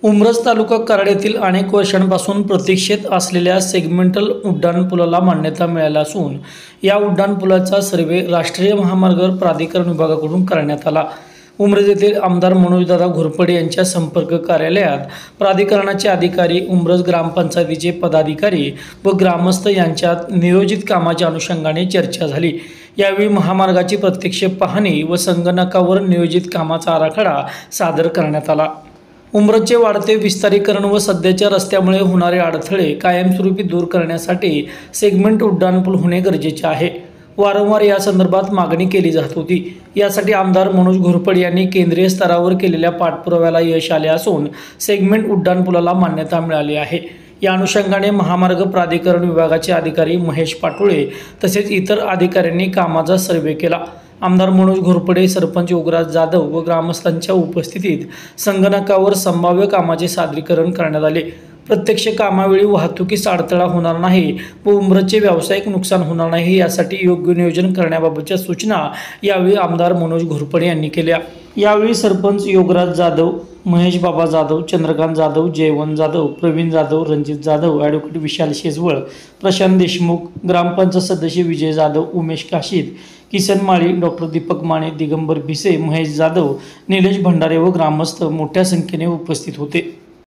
उमरज तालुका कराड येथील अनेक वर्षांपासून प्रतीक्षेत असलेल्या सेगमेंटल उड्डाणपुलाला मान्यता मिळाली असून या उड्डाणपुलाचा सर्वे राष्ट्रीय महामार्ग प्राधिकरण विभागाकडून करण्यात आला। उमरज येथील आमदार मनोजदादा घोरपडे यांच्या संपर्क कार्यालयात प्राधिकरणाचे अधिकारी, उमरज ग्रामपंचायतीचे पदाधिकारी व ग्रामस्थ यांच्यात नियोजित कामाच्या अनुषंगाने चर्चा झाली। यावेळी महामार्गाची प्रत्यक्ष पाहणी व संगणकावर नियोजित कामाचा आराखडा सादर करण्यात आला। उमरजचे वाढते विस्तारीकरण व सध्याच्या रस्त्यामुळे होणारे अडथळे कायमस्वरूपी दूर करण्यासाठी सेगमेंट उड्डाणपूल होणे गरजेचे आहे। वारंवार या संदर्भात मागणी केली जात होती। यासाठी आमदार मनोज घोरपडे यांनी केंद्रीय स्तरावर केलेल्या पाठपुराव्याला यश आले असून सेगमेंट उड्डाणपुलाला मान्यता मिळाली आहे। या अनुषंगाने महामार्ग प्राधिकरण विभागाचे अधिकारी महेश पाटोळे तसेच इतर अधिकाऱ्यांनी कामाचा सर्वे केला। आमदार मनोज घोरपडे, सरपंच योगराज जाधव व ग्रामस्थांच्या उपस्थितीत संगणकावर संभाव्य कामाचे सादरीकरण करण्यात आले। प्रत्यक्ष कामावेळी वाहतुकीस अडथळा होणार नाही व उमरजचे व्यावसायिक नुकसान होणार नाही यासाठी योग्य नियोजन करण्याबाबतच्या सूचना यावेळी आमदार मनोज घोरपडे यांनी केल्या। यावेळी सरपंच योगराज जाधव, महेश बाबा जाधव, चंद्रकांत जाधव, जयवंत जाधव, प्रवीण जाधव, रणजित जाधव, ॲडव्होकेट विशाल शेजवळ, प्रशांत देशमुख, ग्रामपंचायत सदस्य विजय जाधव, उमेश काशीद, किसन माळी, डॉक्टर दीपक माने, दिगंबर भिसे, महेश जाधव, निलेश भंडारे व ग्रामस्थ मोठ्या संख्येने उपस्थित होते।